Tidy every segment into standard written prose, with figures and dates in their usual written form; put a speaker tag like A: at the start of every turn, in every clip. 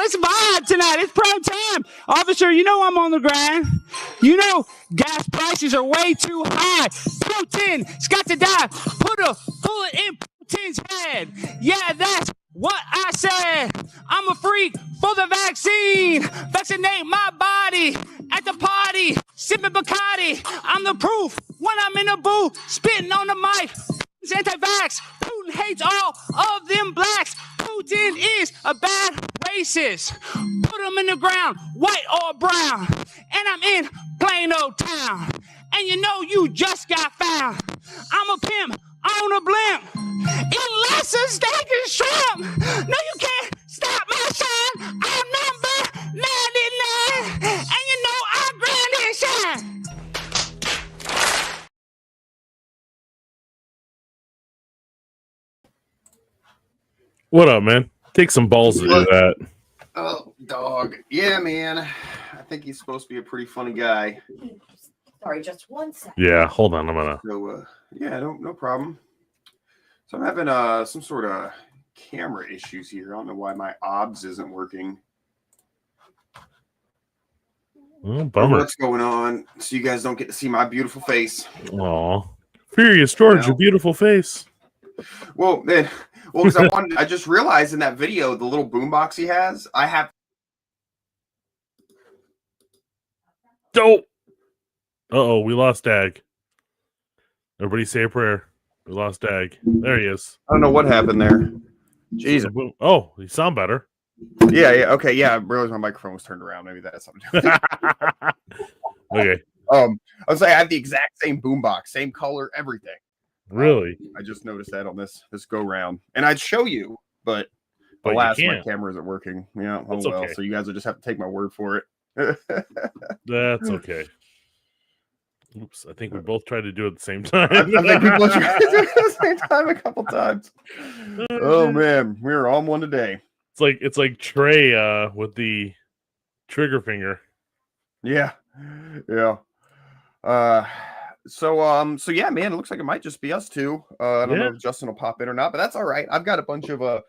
A: let's vibe tonight. It's prime time. Officer, you know I'm on the grind. You know gas prices are way too high. Putin's got to die. Put a bullet in Putin's head. Yeah, that's what I said. I'm a freak for the vaccine. Vaccinate my body at the party. Sipping Bacardi. I'm the proof when I'm in the booth. Spitting on the mic. Putin's anti-vax. Putin hates all of them blacks. Putin is a bad racist. Put him in the ground, white or brown. And I'm in plain old town. And you know you just got found. I'm a pimp on a blimp. Eating lots of steak and shrimp. No, you can't stop my shine. I'm number 99. And you know I grind and shine.
B: What up, man? Take some balls to do that.
C: Oh, dog. Yeah, man. I think he's supposed to be a pretty funny guy.
D: Sorry, just 1 second.
B: Yeah, hold on. I'm gonna.
C: So, yeah, no problem. So I'm having some sort of camera issues here. I don't know why my OBS isn't working.
B: Oh, bummer.
C: What's going on? So you guys don't get to see my beautiful face.
B: Aw. Furious George, your beautiful face.
C: Well, man. Well, because I just realized in that video, the little boombox he has, I have.
B: Dope. Uh-oh, we lost Dag. Everybody say a prayer. We lost Dag. There he is.
C: I don't know what happened there. Jesus.
B: Oh, you sound better.
C: Yeah. Okay. Yeah. I realized my microphone was turned around. Maybe that has something to do with it.
B: Okay.
C: I was like, I have the exact same boombox, same color, everything.
B: Really?
C: I just noticed that on this go round, and I'd show you, but alas, my camera isn't working. Yeah, oh well. Okay. So you guys will just have to take my word for it.
B: That's okay. Oops, I think we both tried to do it at the same time.
C: I think we both tried to do it at the same time a couple times. Oh man, we were on one today.
B: It's like Trey with the trigger finger.
C: Yeah. So yeah, man, it looks like it might just be us two. I don't know if Justin will pop in or not, but that's all right. I've got a bunch of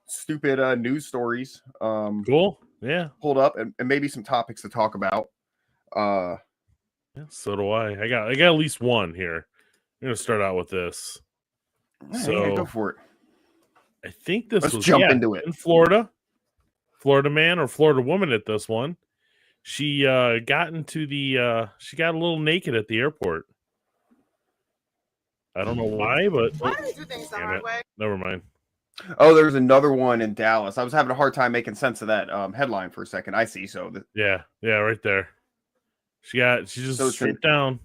C: stupid news stories.
B: Cool. Yeah.
C: Pulled up and maybe some topics to talk about.
B: Yeah, so do I. I got at least one here. I'm gonna start out with this.
C: So go for it.
B: I think this
C: Let's jump into it.
B: In Florida. Florida man or Florida woman at this one. She got into the she got a little naked at the airport. I don't know why, but
E: why do they do things the hard way?
B: Never mind.
C: Oh, there's another one in Dallas. I was having a hard time making sense of that headline for a second. I see. So
B: yeah, right there. She just stripped down.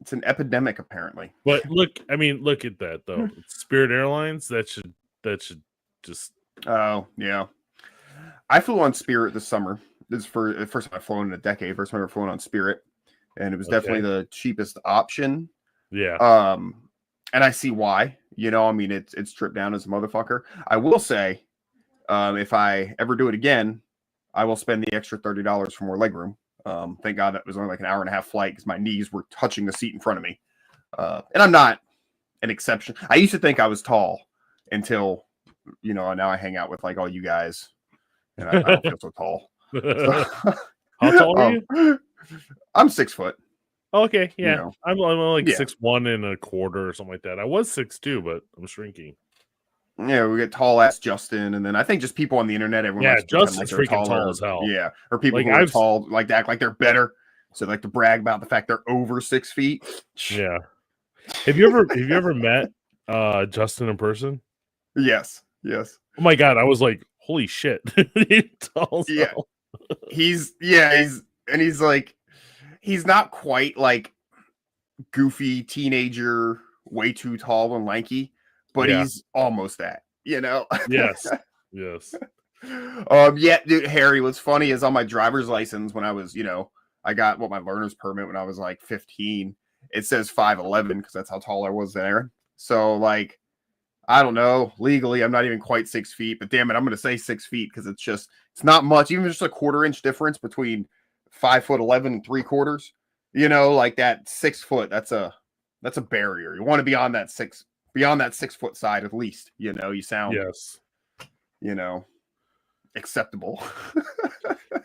C: It's an epidemic, apparently.
B: But look at that though. Spirit Airlines. That should just.
C: Oh yeah, I flew on Spirit this summer. This is for the first time I've flown in a decade. First time I've ever flown on Spirit, and it was definitely the cheapest option.
B: Yeah.
C: And I see why. You know, I mean, it's stripped down as a motherfucker. I will say, if I ever do it again, I will spend the extra $30 for more legroom. Thank God that was only like an hour and a half flight because my knees were touching the seat in front of me. And I'm not an exception. I used to think I was tall until, you know, now I hang out with like all you guys, and I don't feel so tall.
B: How tall are you?
C: I'm 6 foot.
B: Oh, okay, yeah.
C: You know.
B: I'm like 6'1" 1/4" or something like that. I was 6'2", but I'm shrinking.
C: Yeah, we get tall ass Justin, and then I think just people on the internet. Everyone
B: Justin's like freaking tall as hell.
C: Yeah, or people who are tall like to act like they're better, so they like to brag about the fact they're over 6 feet.
B: Yeah. Have you ever met Justin in person?
C: Yes.
B: Oh my God, I was like, holy shit, tall.
C: Yeah, he's like, he's not quite like goofy teenager, way too tall and lanky, but he's almost that, you know?
B: Yes.
C: Yeah, dude, Harry, what's funny is on my driver's license when I was, you know, I got my learner's permit when I was like 15. It says 5'11" because that's how tall I was there. So like, I don't know, legally I'm not even quite 6 feet, but damn it, I'm gonna say 6 feet because it's not much, even just a 1/4 inch difference between 5'11" and 3/4. You know, like that 6 foot, that's a barrier. You want to be on that beyond that 6 foot side at least. You know, you sound you know. acceptable.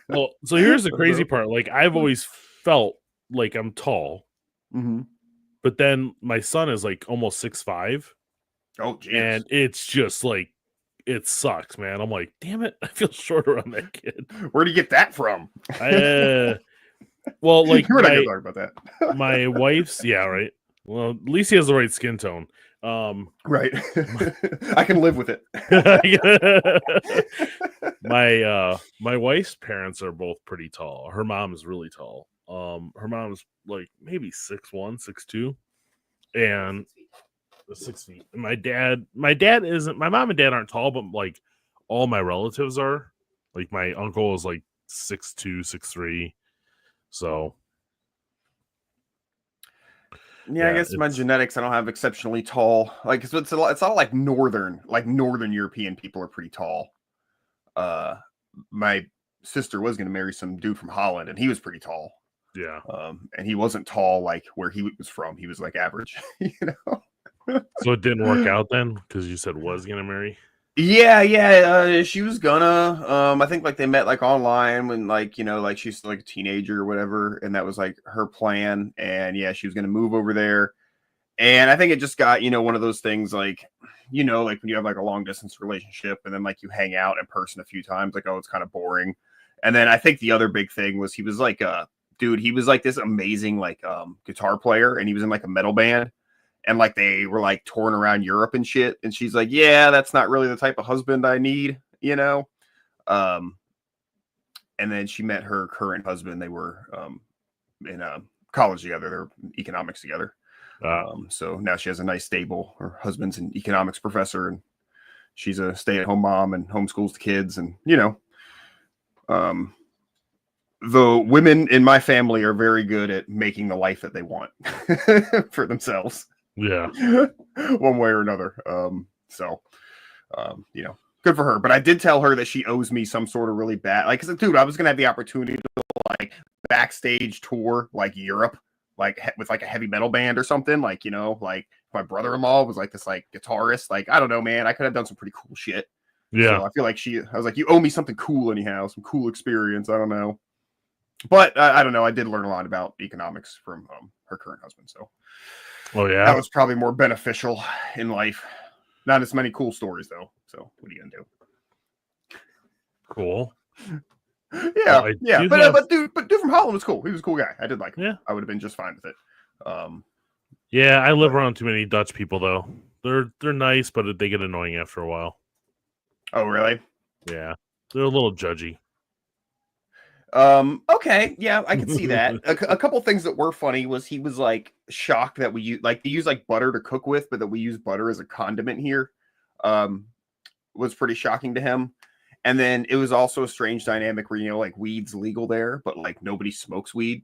B: Well, so here's the crazy part. Like, I've always felt like I'm tall, but then my son is like almost 6'5",
C: Oh, geez.
B: and it's just like, it sucks, man. I'm like, damn it, I feel shorter on that kid.
C: Where do you get that from?
B: Well, like
C: We're not gonna talk about that.
B: my wife's, yeah, right. Well, at least he has the right skin tone.
C: Right. I can live with it.
B: My wife's parents are both pretty tall. Her mom is really tall. Her mom's like maybe 6'1", 6'2", and 6 feet. And my dad isn't. My mom and dad aren't tall, but like all my relatives are. Like my uncle is like 6'2", 6'3". So
C: yeah, I guess my genetics, I don't have exceptionally tall. Like it's all like northern European people are pretty tall. My sister was going to marry some dude from Holland, and he was pretty tall.
B: Yeah.
C: And he wasn't tall like where he was from. He was like average, you know.
B: So it didn't work out then because you said was going to marry.
C: Yeah. She was gonna. I think like they met like online when like like she's still like a teenager or whatever, and that was like her plan. And yeah, she was gonna move over there. And I think it just got one of those things like like when you have like a long distance relationship and then like you hang out in person a few times, like, oh, it's kind of boring. And then I think the other big thing was he was like he was like this amazing like guitar player, and he was in like a metal band. And like they were like touring around Europe and shit. And she's like, yeah, that's not really the type of husband I need, And then she met her current husband. They were in college together. They're economics together. So now she has a nice stable. Her husband's an economics professor, and she's a stay-at-home mom and homeschools the kids. And the women in my family are very good at making the life that they want for themselves.
B: Yeah.
C: One way or another. Good for her. But I did tell her that she owes me some sort of really bad, like, cause dude, I was going to have the opportunity to like backstage tour, like Europe, like with like a heavy metal band or something. Like, like my brother-in-law was like this, like guitarist, like, I don't know, man, I could have done some pretty cool shit.
B: Yeah.
C: So I feel like I was like, you owe me something cool anyhow, some cool experience. I don't know. But I don't know. I did learn a lot about economics from her current husband. So
B: oh yeah,
C: that was probably more beneficial in life. Not as many cool stories though. So what are you gonna do?
B: Cool.
C: Yeah, yeah. But dude from Holland was cool. He was a cool guy. I did like him.
B: Yeah.
C: I would have been just fine with it.
B: Yeah, I live around too many Dutch people though. They're nice, but they get annoying after a while.
C: Oh really?
B: Yeah, they're a little judgy.
C: Okay, yeah, I can see that. A couple things that were funny was he was like shocked that we use like butter to cook with, but that we use butter as a condiment here. Was pretty shocking to him. And then it was also a strange dynamic where like weed's legal there, but like nobody smokes weed.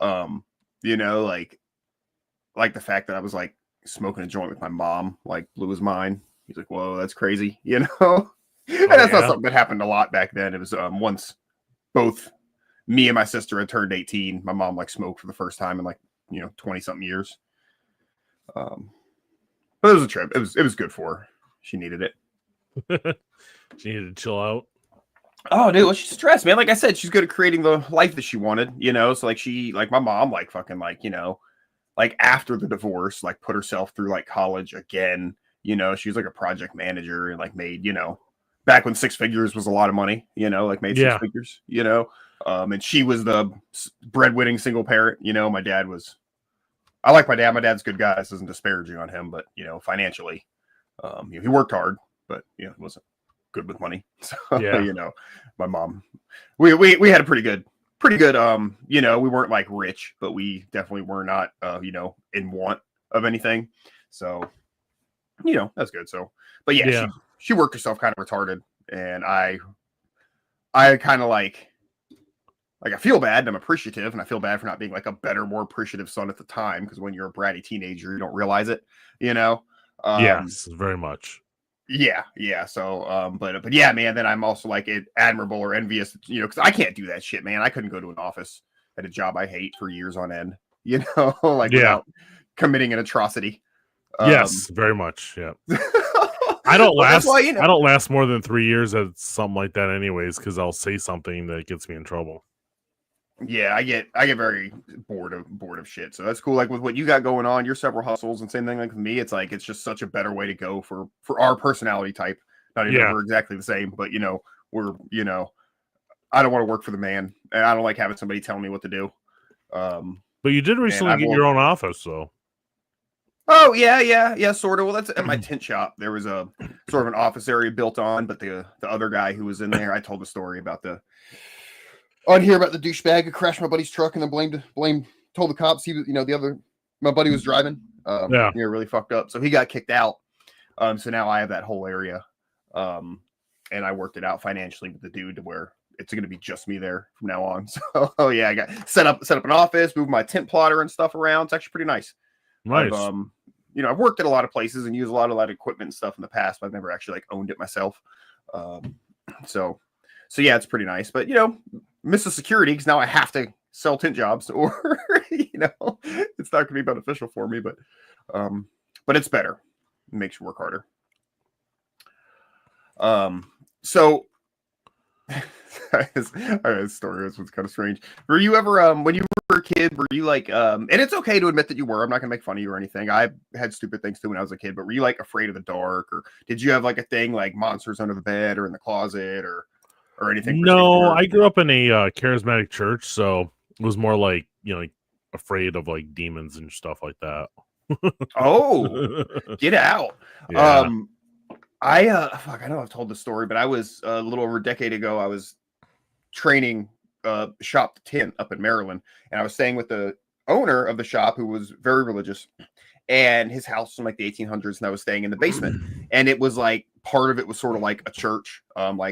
C: Like the fact that I was like smoking a joint with my mom like blew his mind. He's like, "Whoa, that's crazy," And that's not something that happened a lot back then. It was once both me and my sister had turned 18. My mom like smoked for the first time in like 20 something years. But it was a trip. It was good for her. She needed it.
B: She needed to chill out.
C: Oh, dude, well, she's stressed, man. Like I said, she's good at creating the life that she wanted. So like my mom, like fucking like like after the divorce, like put herself through like college again. She was like a project manager and like made back when 6 figures was a lot of money. Like made 6 figures. And she was the breadwinning single parent. My dad was. I like my dad. My dad's a good guy. This isn't disparaging on him, but financially, he worked hard, but he wasn't good with money. So my mom, we had a pretty good. We weren't like rich, but we definitely were not in want of anything. So that's good. So, but yeah. She worked herself kind of retarded, and I kind of like I feel bad and I'm appreciative, and I feel bad for not being like a better, more appreciative son at the time, because when you're a bratty teenager, you don't realize it,
B: Yes, very much.
C: Yeah. So, but yeah, man, then I'm also like admirable or envious, because I can't do that shit, man. I couldn't go to an office at a job I hate for years on end, without committing an atrocity.
B: Yes, very much. Yeah. I don't
C: But that's
B: last.
C: why, you know.
B: I don't last more than 3 years at something like that, anyways, because I'll say something that gets me in trouble.
C: Yeah, I get very bored of shit. So that's cool. Like with what you got going on, your several hustles, and same thing like with me. It's like it's just such a better way to go for our personality type. Not even that we're exactly the same, but we're I don't want to work for the man, and I don't like having somebody tell me what to do.
B: But you did recently get your own office, though.
C: Oh yeah, sort of. Well, that's at my tent shop. There was a sort of an office area built on, but the other guy who was in there, I told the story about the douchebag who crashed my buddy's truck and then told the cops he was, my buddy was driving. Really fucked up. So he got kicked out. So now I have that whole area. And I worked it out financially with the dude to where it's going to be just me there from now on. So I got set up an office, moved my tent plotter and stuff around. It's actually pretty nice.
B: Nice.
C: I've worked at a lot of places and used a lot of equipment and stuff in the past, but I've never actually owned it myself. So yeah, it's pretty nice. But miss the security because now I have to sell tent jobs, or it's not going to be beneficial for me. But it's better. It makes you work harder. So this story was kind of strange. Were you ever when you were a kid, were you like and it's okay to admit that you were, I'm not gonna make fun of you or anything, I had stupid things too when I was a kid, but were you afraid of the dark, or did you have a thing like monsters under the bed or in the closet or anything?
B: No, I grew up in a charismatic church, so it was more like afraid of demons and stuff like that.
C: Oh, get out.
B: Yeah.
C: I know I've told the story, but I was a little over a decade ago, I was training shop to tent up in Maryland, and I was staying with the owner of the shop who was very religious, and his house was from the 1800s, and I was staying in the basement, and it was part of it was sort of like a church.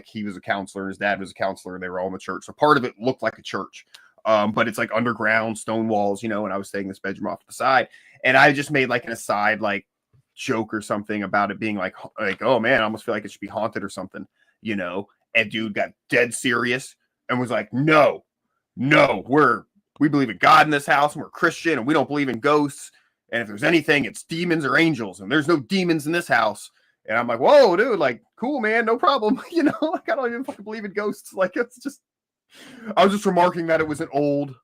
C: He was a counselor, his dad was a counselor, and they were all in the church, so part of it looked like a church. But it's underground stone walls, and I was staying in this bedroom off to the side, and I just made an aside joke or something about it being oh man, I almost feel like it should be haunted or something, and dude got dead serious and was like, no, we believe in God in this house, and we're Christian, and we don't believe in ghosts, and if there's anything, it's demons or angels, and there's no demons in this house. And I'm like, whoa, dude, cool, man, no problem. I don't even fucking believe in ghosts. It's just, I was just remarking that it was an old,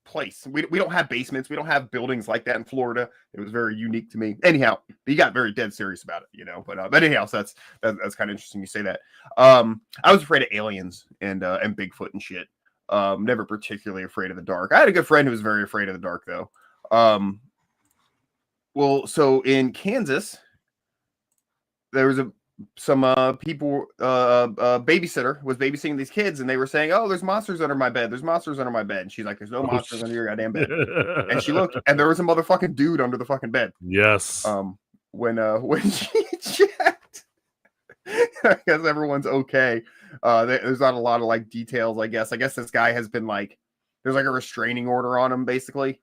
C: place. We don't have basements. We don't have buildings like that in Florida. It was very unique to me. Anyhow, he got very dead serious about it, But anyhow, so that's kind of interesting you say that. I was afraid of aliens and Bigfoot and shit. Never particularly afraid of the dark. I had a good friend who was very afraid of the dark, though. Well, so in Kansas, there was some people, babysitter was babysitting these kids, and they were saying, oh, there's monsters under my bed. There's monsters under my bed. And she's like, there's no monsters under your goddamn bed. And she looked, and there was a motherfucking dude under the fucking bed.
B: Yes.
C: When she checked, I guess everyone's okay. There's not a lot of details, I guess. I guess this guy has been there's a restraining order on him, basically.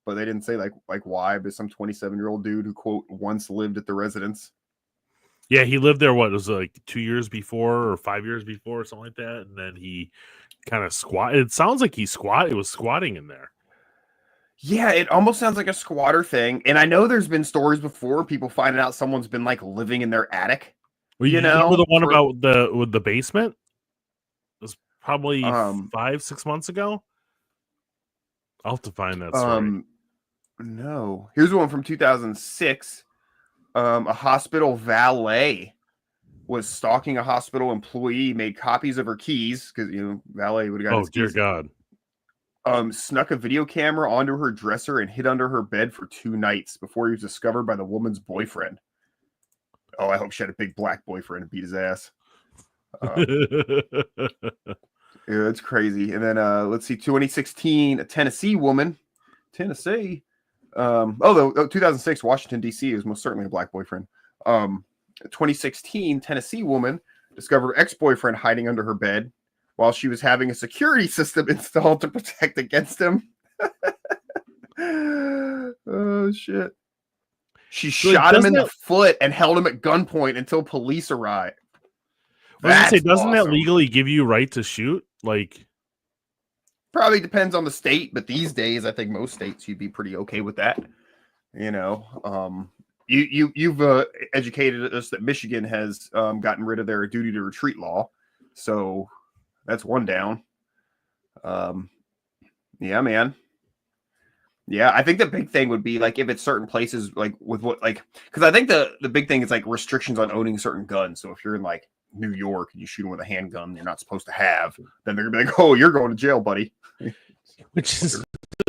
C: But they didn't say why, but some 27-year-old dude who, quote, once lived at the residence.
B: Yeah, he lived there, what, it was 2 years before or 5 years before or something like that. And then he kind of it sounds like it was squatting in there.
C: Yeah, it almost sounds like a squatter thing. And I know there's been stories before, people finding out someone's been living in their attic.
B: Well, you know the one about the basement? It was probably 5-6 months ago. I'll have to find that story.
C: No. Here's one from 2006. A hospital valet was stalking a hospital employee, made copies of her keys because valet would have got his keys.
B: Oh, dear God.
C: Snuck a video camera onto her dresser and hid under her bed for 2 nights before he was discovered by the woman's boyfriend. Oh, I hope she had a big black boyfriend and beat his ass. Yeah, it's crazy. And then let's see, 2016, a Tennessee woman. 2006, Washington, D.C. was most certainly a black boyfriend. 2016, Tennessee woman discovered her ex-boyfriend hiding under her bed while she was having a security system installed to protect against him. Oh, shit. She shot him in the foot and held him at gunpoint until police arrived.
B: Doesn't that legally give you right to shoot?
C: Probably depends on the state, but these days, I think most states you'd be pretty okay with that. you've educated us that Michigan has gotten rid of their duty to retreat law, so that's one down. Yeah, man. Yeah, I think the big thing would be like if it's certain places, like with what, like, because I think the big thing is like restrictions on owning certain guns. So if you're in like New York and you shoot them with a handgun you're not supposed to have, then they're gonna be like, "Oh, you're going to jail, buddy."
B: Which is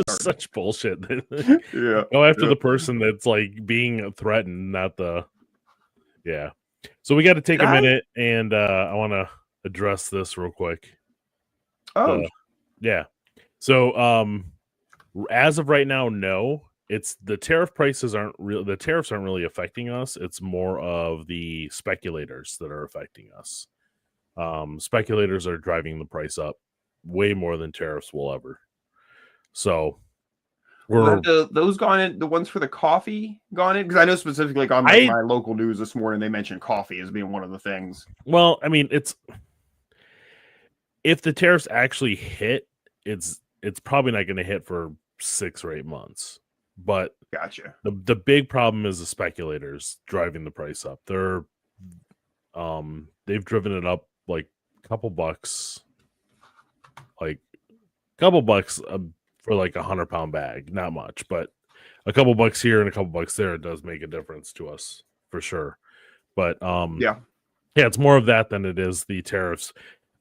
B: such bullshit.
C: Yeah,
B: Go after the person that's like being threatened, not the. Yeah. So we got to take a minute, and I want to address this real quick.
C: Oh,
B: yeah. So as of right now, no. It's the tariff prices aren't real. The tariffs aren't really affecting us. It's more of the speculators that are affecting us. Speculators are driving the price up way more than tariffs will ever. So
C: have those gone in? The ones for the coffee gone in? Because I know specifically like on my local news this morning, they mentioned coffee as being one of the things.
B: Well, I mean, if the tariffs actually hit, it's probably not going to hit for 6 or 8 months. But
C: gotcha.
B: The big problem is the speculators driving the price up. They've driven it up like a couple bucks for like 100-pound bag. Not much, but a couple bucks here and a couple bucks there, it does make a difference to us for sure. But yeah, it's more of that than it is the tariffs.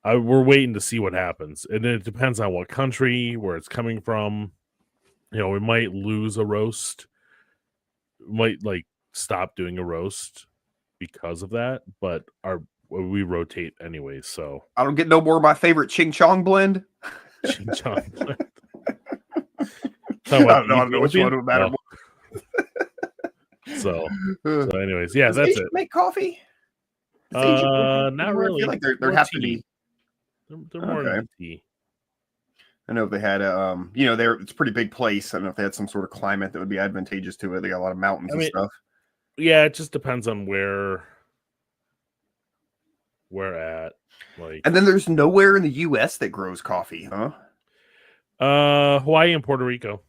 B: We're waiting to see what happens, and it depends on what country, where it's coming from. You know, we might lose a roast, we might like stop doing a roast because of that, but we rotate anyways. So
C: I don't get no more of my favorite Ching Chong blend.
B: Ching Chong blend.
C: I don't know which one would matter more.
B: So anyways, yeah, that's it.
C: Make coffee?
B: Not really.
C: I feel like there have to be.
B: They're more than tea.
C: I know if they had it's a pretty big place. I don't know if they had some sort of climate that would be advantageous to it. They got a lot of mountains and stuff.
B: Yeah, it just depends on where at. Like,
C: and then there's nowhere in the U.S. that grows coffee, huh?
B: Hawaii and Puerto Rico.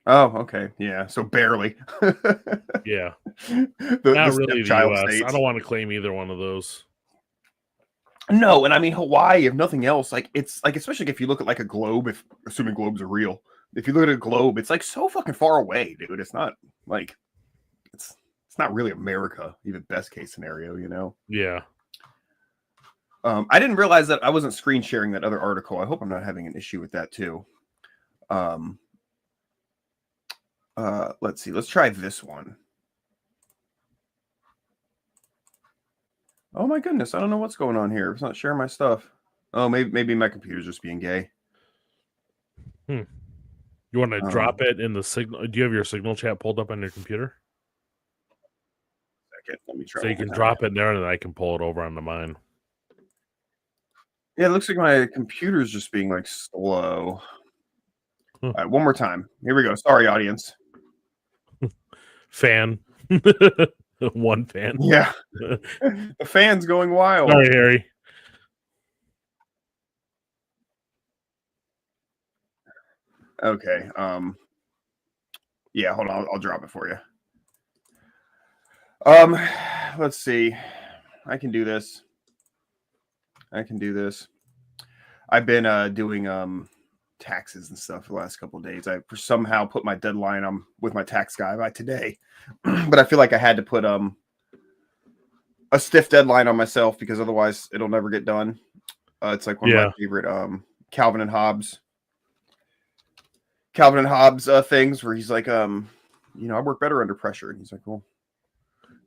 C: Oh, okay, yeah. So barely.
B: Yeah, not really the U.S. States. I don't want to claim either one of those.
C: No, and I mean Hawaii, if nothing else, like it's like, especially if you look at like a globe, if assuming globes are real, if you look at a globe, it's like so fucking far away, dude. It's not like it's not really America, even best case scenario, you know?
B: Yeah.
C: I didn't realize that I wasn't screen sharing that other article. I hope I'm not having an issue with that too. Let's see. Let's try this one. Oh my goodness, I don't know what's going on here. It's not sharing my stuff. Oh, maybe my computer's just being gay.
B: You want to drop it in the signal? Do you have your signal chat pulled up on your computer?
C: Second, let me try.
B: So you can drop it there, and then I can pull it over onto mine.
C: Yeah, it looks like my computer's just being like slow. All right, one more time. Here we go. Sorry, audience.
B: Fan. One fan.
C: Yeah. The fan's going wild.
B: Sorry, Harry.
C: Okay. Yeah, hold on. I'll drop it for you. Let's see. I can do this. I've been doing taxes and stuff for the last couple of days. I somehow put my deadline with my tax guy by today, but I feel like I had to put a stiff deadline on myself because otherwise it'll never get done. It's like one of my favorite Calvin and Hobbes things where he's like, I work better under pressure, and he's like, well,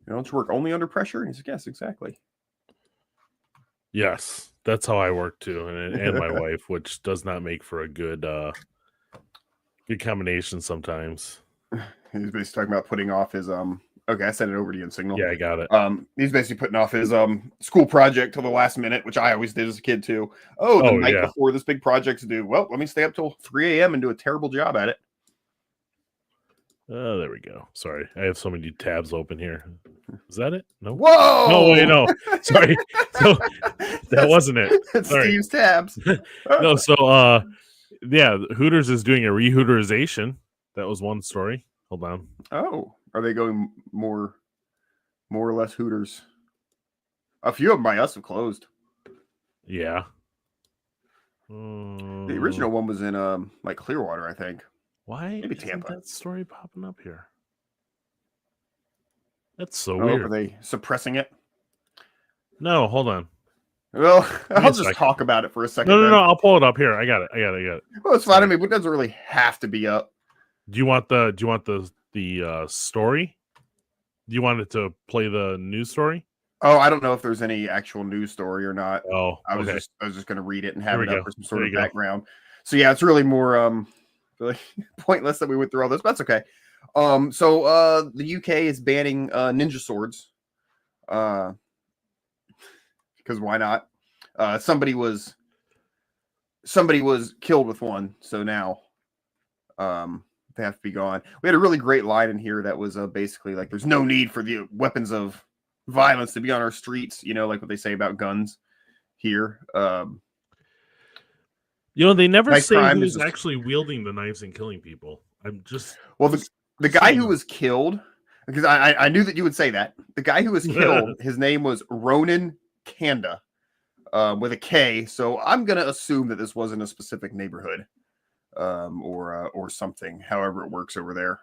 C: don't you work only under pressure? And he's like, yes, exactly.
B: Yes, that's how I work too, and my wife, which does not make for a good combination sometimes.
C: He's basically talking about putting off his Okay, I sent it over to you in Signal.
B: Yeah, I got it.
C: He's basically putting off his school project till the last minute, which I always did as a kid too. The night before this big project's due. Well, let me stay up till 3 a.m. and do a terrible job at it.
B: Oh, there we go. Sorry, I have so many tabs open here. Is that it? No.
C: Whoa!
B: No, wait, no. Sorry. So that wasn't it. Sorry.
C: Steve's tabs.
B: No, so Hooters is doing a rehooterization. That was one story. Hold on.
C: Oh, Are they going more or less Hooters? A few of them by us have closed.
B: Yeah.
C: The original one was in like Clearwater, I think.
B: Why
C: maybe
B: isn't
C: Tampa.
B: that story popping up here? That's so
C: Are
B: weird.
C: they suppressing it?
B: No, hold on.
C: Well,
B: me
C: I'll
B: a
C: just
B: second.
C: talk about it for a second.
B: No,
C: then.
B: I'll pull it up here. I got it.
C: Well, it's fine. I mean, it doesn't really have to be up.
B: Do you want the story? Do you want it to play the news story?
C: Oh, I don't know if there's any actual news story or not.
B: Oh,
C: I was
B: okay.
C: just going to read it and have it up for some sort of
B: go.
C: background. So yeah, it's really more really pointless that we went through all this, but that's okay. So the UK is banning ninja swords. Because why not? Somebody was killed with one, so now they have to be gone. We had a really great line in here that was basically like, there's no need for the weapons of violence to be on our streets, you know, like what they say about guns here.
B: You know, they never
C: knife
B: say
C: crime
B: who's
C: is just-
B: actually wielding the knives and killing people. I'm just
C: the guy who was killed, because I knew that you would say that. The guy who was killed, his name was Ronan Kanda, with a K. So I'm gonna assume that this wasn't a specific neighborhood, or something. However it works over there.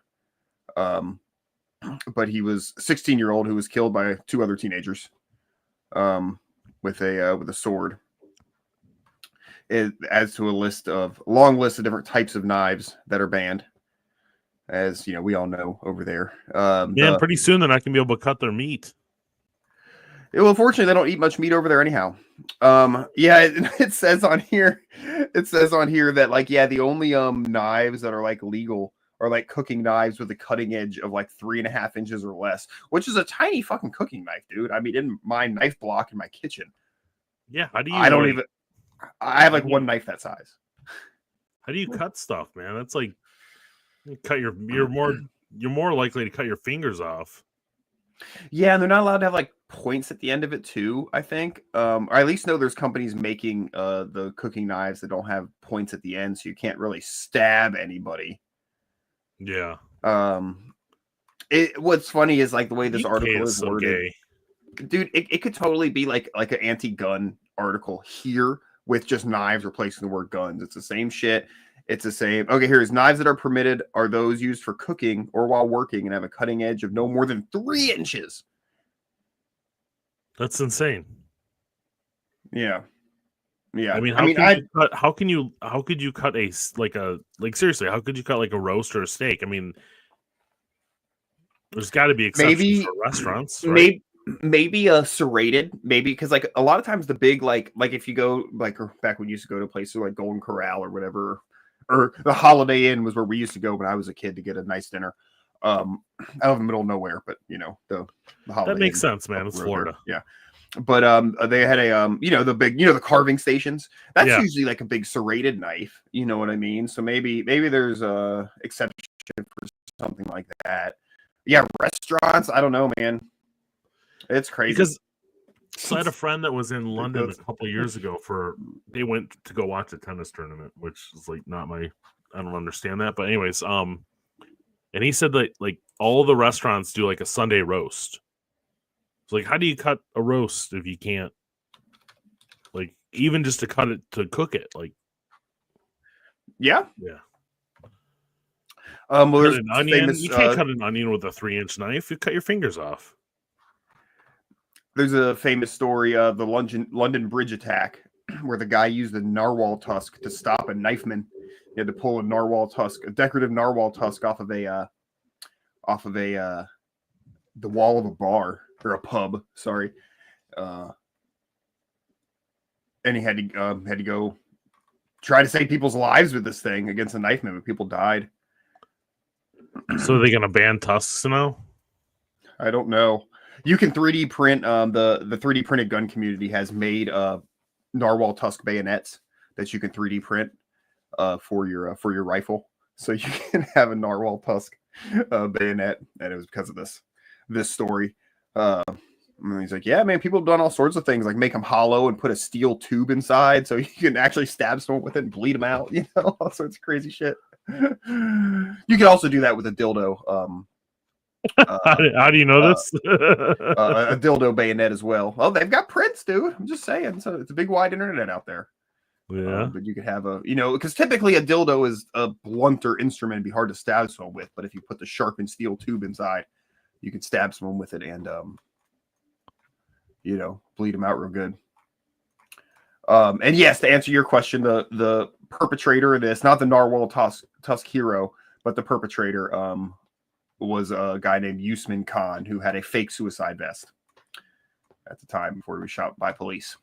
C: But he was a 16-year-old who was killed by two other teenagers, with a sword. It adds to a long list of different types of knives that are banned, as you know, we all know over there.
B: pretty soon they're not gonna be able to cut their meat.
C: Well, unfortunately, they don't eat much meat over there anyhow. It says on here that like, yeah, the only knives that are like legal are like cooking knives with a cutting edge of like 3.5 inches or less, which is a tiny fucking cooking knife, dude. I mean, in my knife block in my kitchen.
B: Yeah, how do you?
C: I have like one knife that size.
B: How do you cut stuff, man? That's like you're more likely to cut your fingers off.
C: Yeah, and they're not allowed to have like points at the end of it too, I think. Or I at least know there's companies making the cooking knives that don't have points at the end, so you can't really stab anybody.
B: Yeah.
C: What's funny is like the way this article is
B: so
C: worded.
B: Gay.
C: Dude, it could totally be like an anti-gun article here with just knives replacing the word guns. It's the same shit. It's the same. Okay, here's knives that are permitted are those used for cooking or while working and have a cutting edge of no more than 3 inches.
B: That's insane.
C: Yeah. Yeah.
B: I mean, how could you cut seriously, how could you cut like a roast or a steak? I mean, there's got to be exceptions for restaurants, right?
C: Maybe a serrated, maybe, because like a lot of times the big like if you go like back when you used to go to places like Golden Corral or whatever, or the Holiday Inn was where we used to go when I was a kid to get a nice dinner. I live in the middle of nowhere, but you know the Holiday
B: that makes
C: Inn
B: sense, man. It's Florida.
C: Yeah. But they had a the big, the carving stations. That's usually like a big serrated knife. You know what I mean? So maybe there's a exception for something like that. Yeah, restaurants. I don't know, man. It's crazy.
B: Because I had a friend that was in London a couple of years ago they went to go watch a tennis tournament, which is like not my, I don't understand that. But anyways, and he said that like all the restaurants do like a Sunday roast. So like, how do you cut a roast if you can't, like, even just to cut it, to cook it? Like,
C: yeah.
B: Well, there's an onion. You can't cut an onion with a 3-inch knife. You cut your fingers off.
C: There's a famous story of the London Bridge attack where the guy used a narwhal tusk to stop a knifeman. He had to pull a decorative narwhal tusk off of the wall of a bar or a pub. Sorry, and he had to go try to save people's lives with this thing against a knifeman, but people died.
B: So are they going to ban tusks now?
C: I don't know. You can 3D print. The 3D printed gun community has made narwhal tusk bayonets that you can 3D print for your rifle, so you can have a narwhal tusk bayonet. And it was because of this story. And he's like, yeah, man, people have done all sorts of things, like make them hollow and put a steel tube inside so you can actually stab someone with it and bleed them out. You know, all sorts of crazy shit. You can also do that with a dildo.
B: How do you know this?
C: A dildo bayonet as well. Oh, they've got prints, dude. I'm just saying. So it's a big wide internet out there.
B: Yeah.
C: But you could have because typically a dildo is a blunter instrument. It'd be hard to stab someone with. But if you put the sharpened steel tube inside, you could stab someone with it and, bleed them out real good. And yes, to answer your question, the perpetrator of this, not the Narwhal Tusk hero, but the perpetrator was a guy named Usman Khan who had a fake suicide vest at the time before he was shot by police.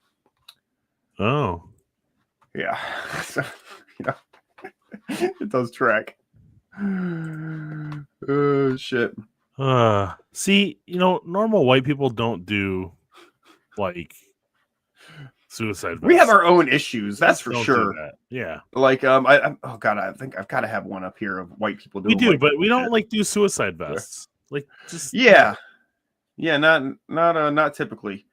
B: Oh.
C: Yeah. So, it does track. Oh, shit.
B: See, normal white people don't do like suicide vests.
C: We have our own issues, that's for
B: Don't
C: sure.
B: do that. Yeah.
C: Like I think I've got to have one up here of white people doing.
B: We do, but we
C: shit.
B: don't like do suicide vests. Like just
C: Yeah, not typically.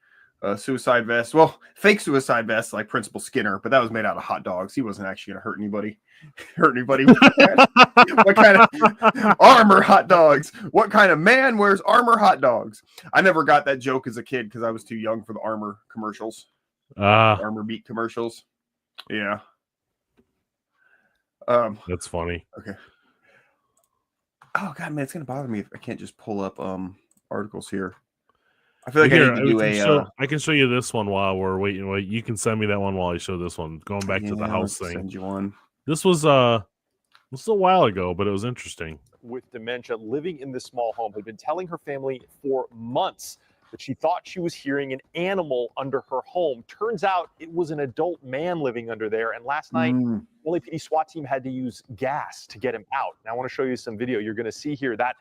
C: Suicide vest. Well, fake suicide vest like Principal Skinner, but that was made out of hot dogs. He wasn't actually gonna hurt anybody. What kind of armor hot dogs? What kind of man wears armor hot dogs? I never got that joke as a kid because I was too young for the armor commercials. Armor meat commercials. Yeah.
B: That's funny.
C: Okay. Oh god, man, it's gonna bother me if I can't just pull up articles here. I feel like I need to do
B: I can show you this one while we're waiting. Wait, you can send me that one while I show this one. Going back to the house thing.
C: Send you one.
B: This was a while ago, but it was interesting.
E: With dementia, living in this small home, had been telling her family for months that she thought she was hearing an animal under her home. Turns out it was an adult man living under there. And last night, LAPD SWAT team had to use gas to get him out. Now I want to show you some video. You're going to see here that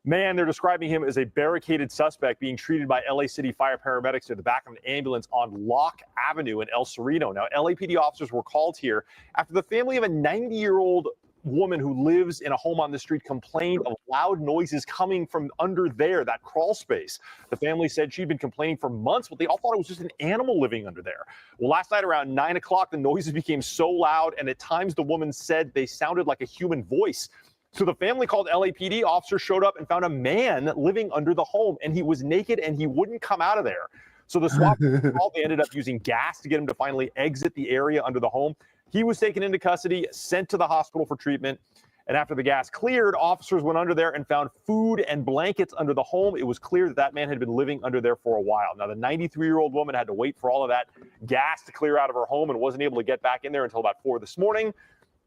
E: man, they're describing him as a barricaded suspect being treated by LA City fire paramedics to the back of an ambulance on Locke Avenue in El Sereno. Now, LAPD officers were called here after the family of a 90-year-old woman who lives in a home on the street complained of loud noises coming from under there, that crawl space. The family said she'd been complaining for months, but they all thought it was just an animal living under there. Well, last night around 9 o'clock, the noises became so loud, and at times the woman said they sounded like a human voice. So the family called LAPD. Officers showed up and found a man living under the home, and he was naked and he wouldn't come out of there. So the SWAT called. They ended up using gas to get him to finally exit the area under the home. He was taken into custody, sent to the hospital for treatment. And after the gas cleared, officers went under there and found food and blankets under the home. It was clear that that man had been living under there for a while. Now, the 93-year-old woman had to wait for all of that gas to clear out of her home and wasn't able to get back in there until about 4 this morning.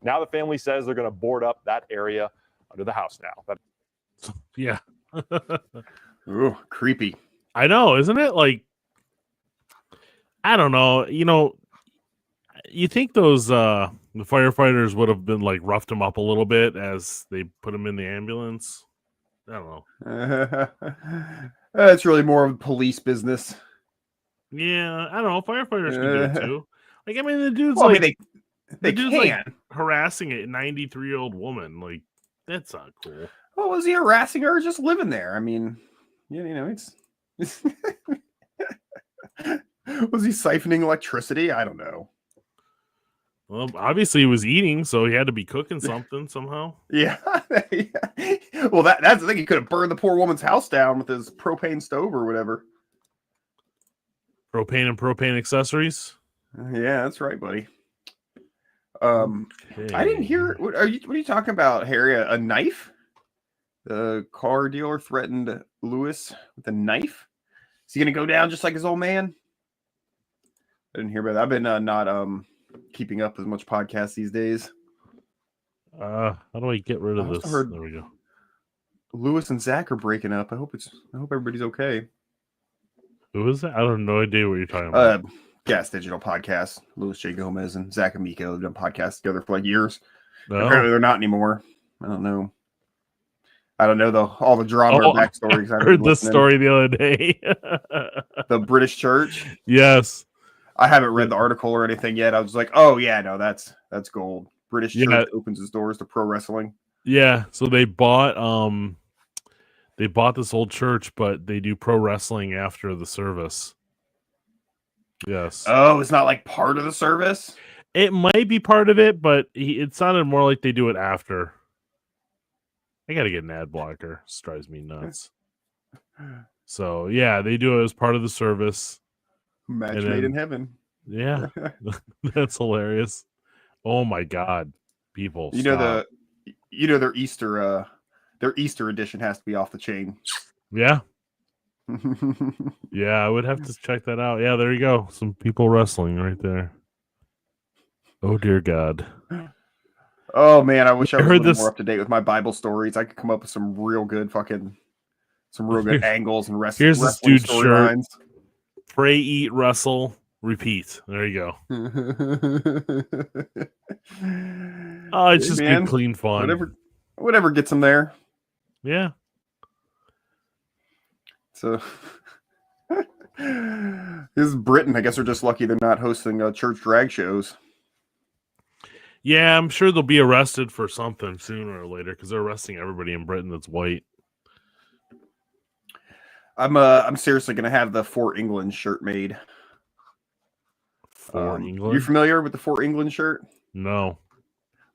E: Now the family says they're going to board up that area under the house now.
B: Yeah.
C: Ooh, creepy.
B: I know, isn't it? Like, I don't know. You think those the firefighters would have been like roughed him up a little bit as they put him in the ambulance? I don't know.
C: It's really more of police business.
B: Yeah, I don't know. Firefighters can do it too. Like, I mean, the dude's
C: Well,
B: like,
C: I mean, they
B: the dude's
C: can.
B: like harassing a 93-year-old woman. Like, that's not cool.
C: Well, was he harassing her or just living there? I mean, it's was he siphoning electricity? I don't know.
B: Well, obviously he was eating, so he had to be cooking something somehow.
C: Yeah. Well, that's the thing. He could have burned the poor woman's house down with his propane stove or whatever.
B: Propane and propane accessories.
C: Yeah, that's right, buddy.
B: Okay.
C: I didn't hear. What are you talking about, Harry? A knife? The car dealer threatened Lewis with a knife. Is he gonna go down just like his old man? I didn't hear about that. I've been not keeping up as much podcasts these days.
B: How do I get rid of this?
C: There
B: There we go.
C: Lewis and Zach are breaking up. I hope everybody's okay.
B: Who is that? I have no idea what you're talking about.
C: Gas Digital Podcast. Louis J. Gomez and Zach Amico have done podcasts together for like years.
B: No?
C: Apparently they're not anymore. I don't know all the drama and backstories.
B: I heard this story the other day.
C: The British Church.
B: Yes.
C: I haven't read the article or anything yet. I was like, oh yeah, no, that's gold. British Church opens its doors to pro wrestling.
B: Yeah. So they bought this old church, but they do pro wrestling after the service. Yes.
C: Oh, it's not like part of the service?
B: It might be part of it, but it sounded more like they do it after. I gotta get an ad blocker. This drives me nuts. So yeah, they do it as part of the service.
C: Match
B: And
C: made
B: then-
C: in heaven.
B: Yeah, that's hilarious. Oh my god, people!
C: You know
B: stop.
C: their Easter edition has to be off the chain.
B: Yeah, yeah, I would have to check that out. Yeah, there you go. Some people wrestling right there. Oh dear God.
C: Oh man, I wish I
B: I
C: was
B: heard
C: a little
B: this-
C: more up to date with my Bible stories. I could come up with some real good angles and
B: Here's this
C: wrestling
B: dude's shirt.
C: storylines.
B: Pray, eat, wrestle, repeat. There you go. Oh, it's
C: Hey,
B: just
C: man,
B: good, clean fun.
C: whatever gets them there.
B: Yeah.
C: So this is Britain. I guess they're just lucky they're not hosting church drag shows.
B: Yeah, I'm sure they'll be arrested for something sooner or later because they're arresting everybody in Britain that's white.
C: I'm seriously gonna have the For England shirt made.
B: For England?
C: You familiar with the For England shirt?
B: No.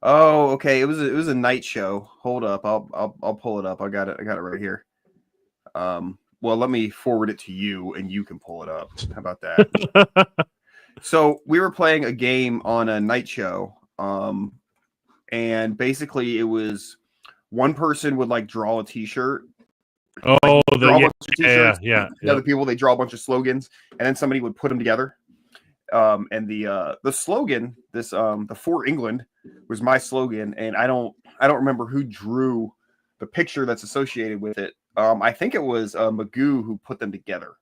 C: Oh, okay. It was a night show. Hold up, I'll pull it up. I got it right here. Well, let me forward it to you, and you can pull it up. How about that? So we were playing a game on a night show, and basically it was one person would like draw a T-shirt.
B: Oh,
C: Draw a
B: yeah,
C: bunch of T-shirts.
B: yeah.
C: The other people, they draw a bunch of slogans, and then somebody would put them together. And the slogan, the For England, was my slogan, and I don't remember who drew the picture that's associated with it. I think it was Magoo who put them together,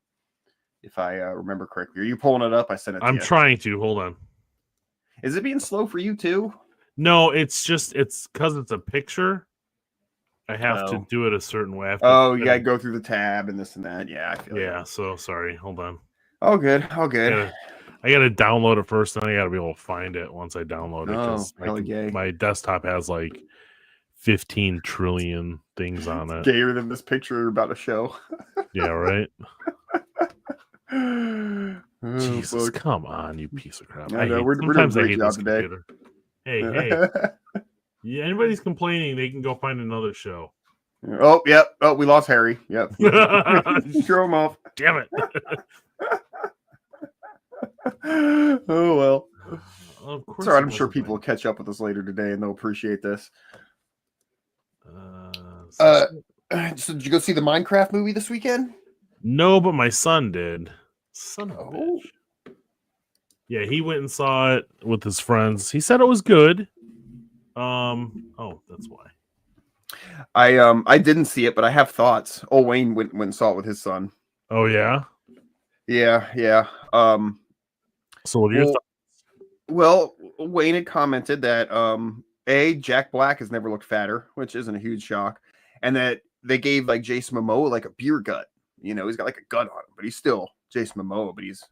C: if I remember correctly. Are you pulling it up? I sent it to you.
B: I'm trying to. Hold on.
C: Is it being slow for you too?
B: No, it's because it's a picture. I have to
C: Oh.
B: do it a certain way. I have to
C: Oh, you gotta go through the tab and this and that. Yeah, I feel
B: Yeah,
C: you.
B: so sorry. Hold on.
C: Oh, good. Oh, good.
B: I gotta download it first, then I gotta be able to find it once I download it.
C: Oh,
B: 'Cause
C: hella gay.
B: my desktop has like 15 trillion things on it.
C: Gayer than this picture you're about to show.
B: Yeah, right?
C: Oh,
B: Jesus,
C: fuck.
B: come on, you piece of crap.
C: I know,
B: hate-
C: we're doing a
B: sometimes I
C: great
B: hate
C: job
B: this
C: today.
B: computer. Hey, yeah, anybody's complaining, they can go find another show.
C: Oh, yep. Oh, we lost Harry. Yep. Throw him off.
B: Damn it.
C: Oh, well.
B: Of course
C: It's all right.
B: it
C: I'm sure
B: wasn't
C: people will catch up with us later today and they'll appreciate this.
B: mine.
C: So did you go see the Minecraft movie this weekend?
B: No, but my son did. Son of a
C: Oh.
B: bitch. Yeah, he went and saw it with his friends. He said it was good. Oh, that's why.
C: I didn't see it, but I have thoughts. Oh, Wayne went and saw it with his son.
B: Oh yeah.
C: Yeah.
B: So what are your
C: Well,
B: thoughts?
C: well, Wayne had commented that Jack Black has never looked fatter, which isn't a huge shock, and that they gave like Jason Momoa like a beer gut. You know, he's got like a gut on him, but he's still Jason Momoa, but he's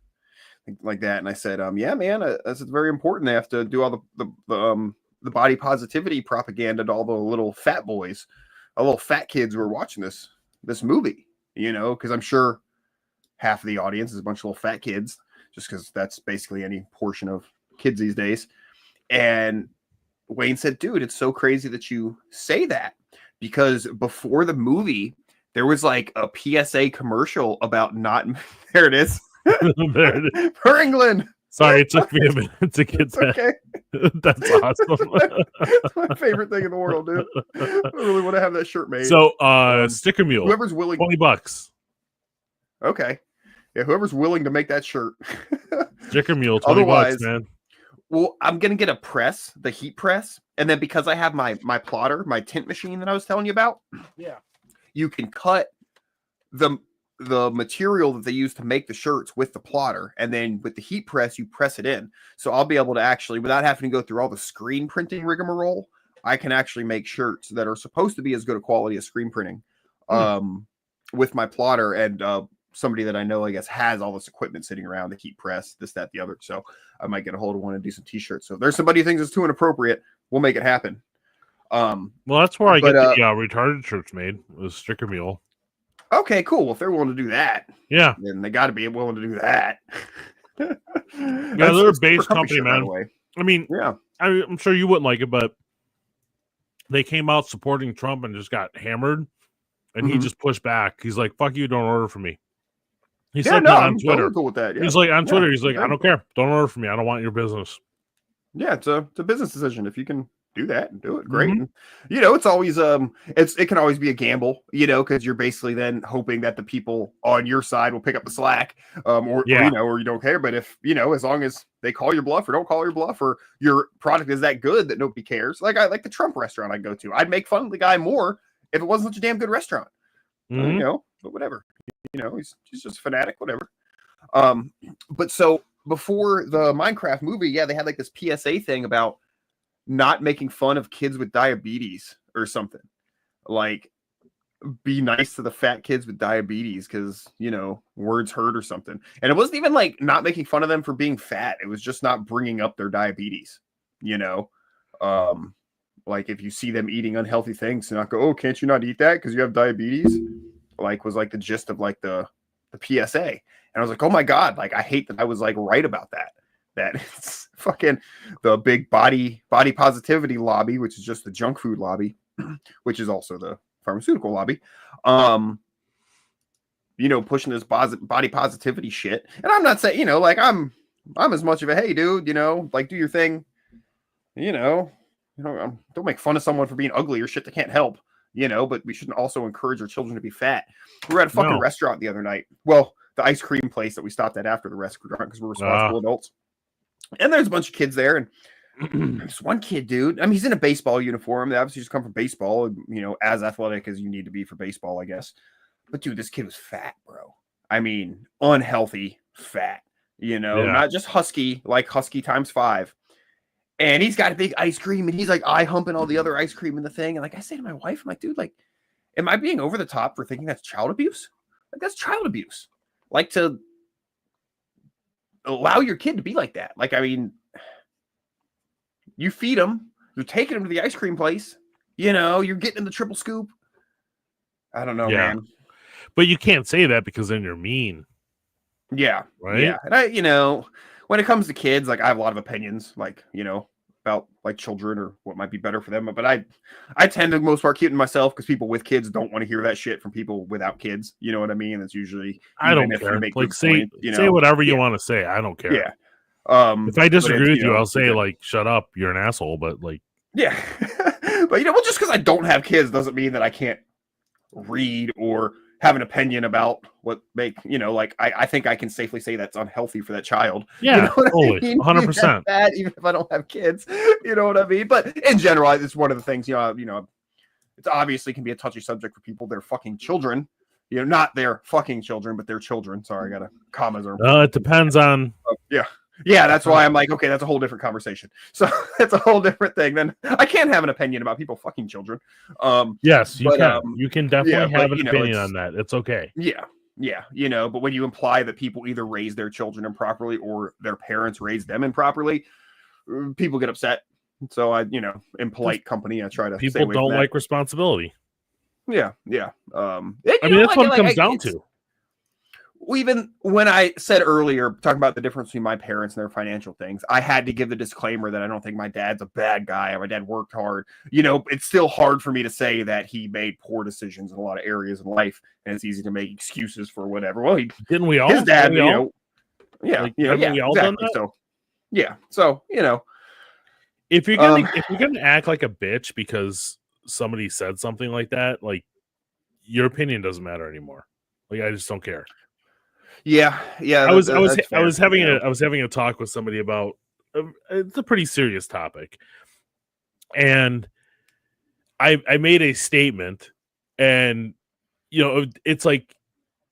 C: like that. And I said, yeah, man, that's very important. They have to do all the body positivity propaganda to all the little fat boys, all little fat kids who are watching this movie. You know, because I'm sure half of the audience is a bunch of little fat kids, just because that's basically any portion of kids these days. And Wayne said, dude, it's so crazy that you say that, because before the movie, there was like a PSA commercial about not, there it is.
B: There it is.
C: For England.
B: Sorry, it took me a minute to get
C: It's
B: that.
C: okay.
B: That's awesome.
C: It's my favorite thing in the world, dude. I really want to have that shirt made.
B: So, sticker mule,
C: whoever's willing,
B: $20.
C: okay. Yeah, whoever's willing to make that shirt.
B: Sticker mule, $20,
C: Otherwise,
B: man.
C: Well, I'm gonna get a press, the heat press, and then because I have my plotter, my tint machine that I was telling you about,
B: Yeah.
C: you can cut the material that they use to make the shirts with the plotter, and then with the heat press, you press it in. So I'll be able to actually, without having to go through all the screen printing rigmarole, I can actually make shirts that are supposed to be as good a quality as screen printing, with my plotter. And somebody that I know, I guess, has all this equipment sitting around, the heat press, this, that, the other. So I might get a hold of one and do some t-shirts. So if there's somebody who thinks it's too inappropriate, we'll make it happen.
B: Well, that's where I
C: but,
B: get the retarded shirts made, was sticker mule.
C: Okay, cool. Well, if they're willing to do that,
B: Yeah.
C: then they got to be willing to do that.
B: Yeah, they're a base company, man.
C: Way.
B: I mean,
C: Yeah.
B: I'm sure you wouldn't like it, but they came out supporting Trump and just got hammered, and he just pushed back. He's like, "Fuck you, don't order from me." He
C: Yeah,
B: said
C: no,
B: that on
C: I'm
B: Twitter.
C: totally cool with that. Yeah.
B: He's like on Twitter. He's like,
C: very
B: "I don't care. Don't order from me. I don't want your business."
C: Yeah, it's a business decision. If you can do that and do it, great. And, you know, it's always it can always be a gamble, you know, because you're basically then hoping that the people on your side will pick up the slack, or you know, or you don't care. But if you know, as long as they call your bluff or don't call your bluff, or your product is that good that nobody cares, like the Trump restaurant I go to, I'd make fun of the guy more if it wasn't such a damn good restaurant. You know, but whatever. You know, he's just a fanatic, whatever. But so before the Minecraft movie, yeah, they had like this PSA thing about not making fun of kids with diabetes or something. Like, be nice to the fat kids with diabetes because, you know, words hurt or something. And it wasn't even like not making fun of them for being fat. It was just not bringing up their diabetes, you know? Like if you see them eating unhealthy things, to not go, oh, can't you not eat that because you have diabetes? Like was like the gist of like the PSA. And I was like, oh my God, like I hate that I was like right about that. That it's fucking the big body positivity lobby, which is just the junk food lobby, which is also the pharmaceutical lobby. You know, pushing this body positivity shit. And I'm not saying, you know, like I'm as much of a, hey dude, you know, like do your thing, you know, don't make fun of someone for being ugly or shit they can't help, you know, but we shouldn't also encourage our children to be fat. We were at a fucking restaurant the other night. Well, the ice cream place that we stopped at after the restaurant because we're responsible adults. And there's a bunch of kids there. And there's one kid, dude. I mean, he's in a baseball uniform. They obviously just come from baseball, you know, as athletic as you need to be for baseball, I guess. But dude, this kid was fat, bro. I mean, unhealthy fat, you know, not just husky, like husky times 5. And he's got a big ice cream and he's like eye humping all the other ice cream in the thing. And like I say to my wife, I'm like, dude, like, am I being over the top for thinking that's child abuse? Like, that's child abuse. Like to allow your kid to be like that. Like, I mean, you feed them, you're taking them to the ice cream place, you know, you're getting in the triple scoop. I don't know, man.
B: But you can't say that because then you're mean.
C: Yeah.
B: Right.
C: Yeah. And I, you know, when it comes to kids, like I have a lot of opinions, like, you know, about like children or what might be better for them. But I tend to most part keep it myself because people with kids don't want to hear that shit from people without kids. You know what I mean? It's usually
B: I don't care. Like say whatever you want to say. I don't care.
C: Yeah.
B: If I disagree with you, I'll say like, shut up, you're an asshole. But like,
C: yeah. But you know, well, just because I don't have kids doesn't mean that I can't read or have an opinion about what make, you know, like I think I can safely say that's unhealthy for that child.
B: Yeah,
C: you know what
B: totally,
C: I mean?
B: 100%.
C: Even if I don't have kids, you know what I mean? But in general, it's one of the things, you know, it's obviously can be a touchy subject for people. They're fucking children, you know, not their fucking children, but their children. Sorry, I got a commas or
B: it depends on.
C: Yeah, that's why I'm like, okay, that's a whole different conversation. So that's a whole different thing. Then I can't have an opinion about people fucking children.
B: Yes, you can. You can definitely have an opinion on that. It's okay.
C: Yeah, you know, but when you imply that people either raise their children improperly or their parents raise them improperly, people get upset. So I, you know, in polite company, I try to.
B: People don't like responsibility.
C: Yeah.
B: I mean, that's what it comes down to.
C: Even when I said earlier, talking about the difference between my parents and their financial things, I had to give the disclaimer that I don't think my dad's a bad guy. My dad worked hard. You know, it's still hard for me to say that he made poor decisions in a lot of areas in life, and it's easy to make excuses for whatever. Well,
B: didn't we all?
C: His dad,
B: you
C: know,
B: we all done that?
C: So, yeah. So, you know,
B: if you're gonna act like a bitch because somebody said something like that, like your opinion doesn't matter anymore. Like I just don't care.
C: Yeah.
B: I was having a talk with somebody about it's a pretty serious topic, and I made a statement, and you know, it's like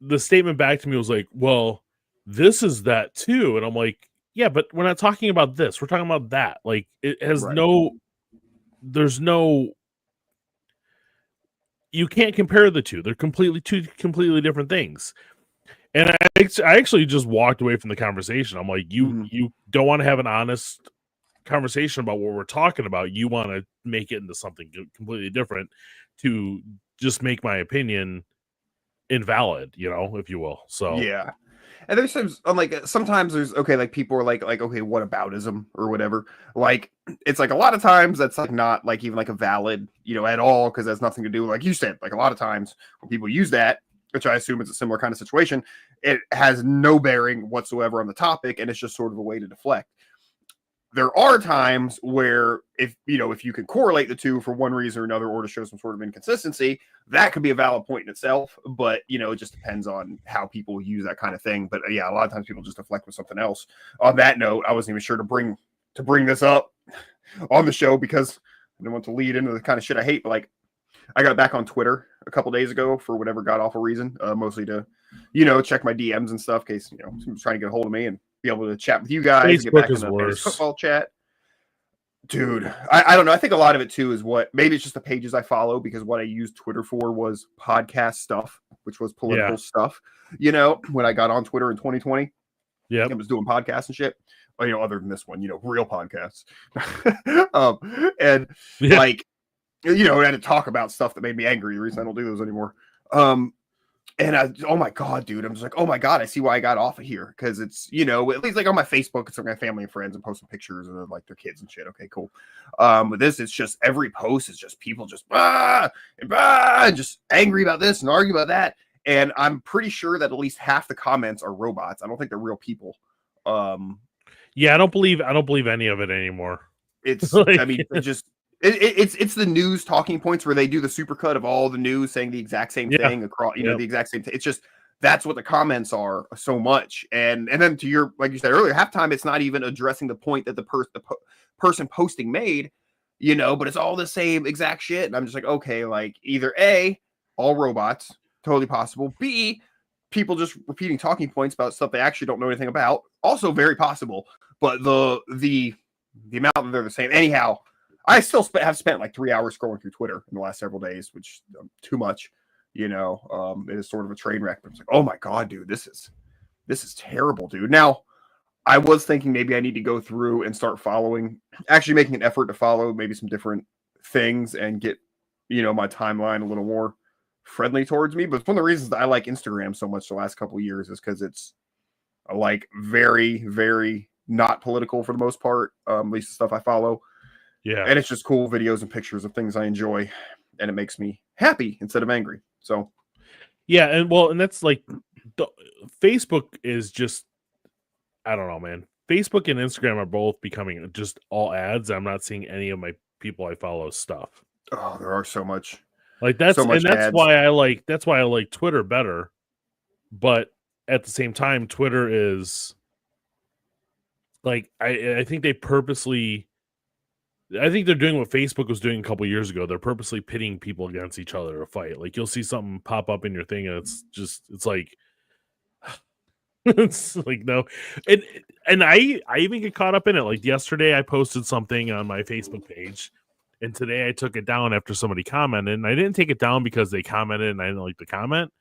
B: the statement back to me was like, "Well, this is that too," and I'm like, "Yeah, but we're not talking about this. We're talking about that. Like, it has there's no." You can't compare the two. They're two completely different things. And I actually just walked away from the conversation. I'm like, you don't want to have an honest conversation about what we're talking about. You want to make it into something completely different to just make my opinion invalid, you know, if you will. So
C: yeah. And there's sometimes there's like people are like okay, what aboutism or whatever. Like it's like a lot of times that's like not like even like a valid, at all, because that's nothing to do, like you said, like a lot of times when people use that, which I assume is a similar kind of situation, it has no bearing whatsoever on the topic, and it's just sort of a way to deflect. There are times where if you can correlate the two for one reason or another, or to show some sort of inconsistency, that could be a valid point in itself. But it just depends on how people use that kind of thing. But yeah, a lot of times people just deflect with something else. On that note, I wasn't even sure to bring this up on the show because I didn't want to lead into the kind of shit I hate. But like, I got back on Twitter a couple days ago for whatever god awful reason, mostly to check my DMs and stuff in case someone's trying to get a hold of me and be able to chat with you guys and get back in the fantasy football chat. Dude, I don't know. I think a lot of it too is maybe it's just the pages I follow, because what I used Twitter for was podcast stuff, which was political stuff. When I got on Twitter in 2020, I was doing podcasts and shit. Other than this one, real podcasts. Like, I had to talk about stuff that made me angry. The reason I don't do those anymore. And oh my God, dude, I'm just like, oh my God, I see why I got off of here. Because it's, at least like on my Facebook, it's like my family and friends and posting pictures of like their kids and shit. Okay, cool. With this, it's just every post is just people just and just angry about this and argue about that. And I'm pretty sure that at least half the comments are robots. I don't think they're real people.
B: Yeah, I don't believe any of it anymore.
C: It's like... I mean, it's the news talking points where they do the supercut of all the news saying the exact same thing across, the exact same thing. It's just, that's what the comments are so much. And then to your, like you said earlier, half time it's not even addressing the point that the person posting made, but it's all the same exact shit. And I'm just like, okay, like either A, all robots, totally possible. B, people just repeating talking points about stuff they actually don't know anything about, also very possible. But the amount that they're the same. Anyhow, I still have spent like 3 hours scrolling through Twitter in the last several days, which too much, it is sort of a train wreck. But it's like, oh my God, dude, this is terrible, dude. Now, I was thinking maybe I need to go through and start actually making an effort to follow maybe some different things and get, my timeline a little more friendly towards me. But one of the reasons that I like Instagram so much the last couple of years is because it's like very, very not political for the most part, at least the stuff I follow.
B: Yeah.
C: And it's just cool videos and pictures of things I enjoy, and it makes me happy instead of angry. So
B: yeah, and that's like Facebook is just, I don't know, man. Facebook and Instagram are both becoming just all ads. I'm not seeing any of my people I follow stuff.
C: Oh, there are so much.
B: Like that's
C: ads.
B: why I like Twitter better. But at the same time, Twitter is like I think they purposely, I think they're doing what Facebook was doing a couple years ago. They're purposely pitting people against each other to fight. Like you'll see something pop up in your thing, and it's like it's like no. And I even get caught up in it. Like yesterday, I posted something on my Facebook page, and today I took it down after somebody commented. And I didn't take it down because they commented and I didn't like the comment.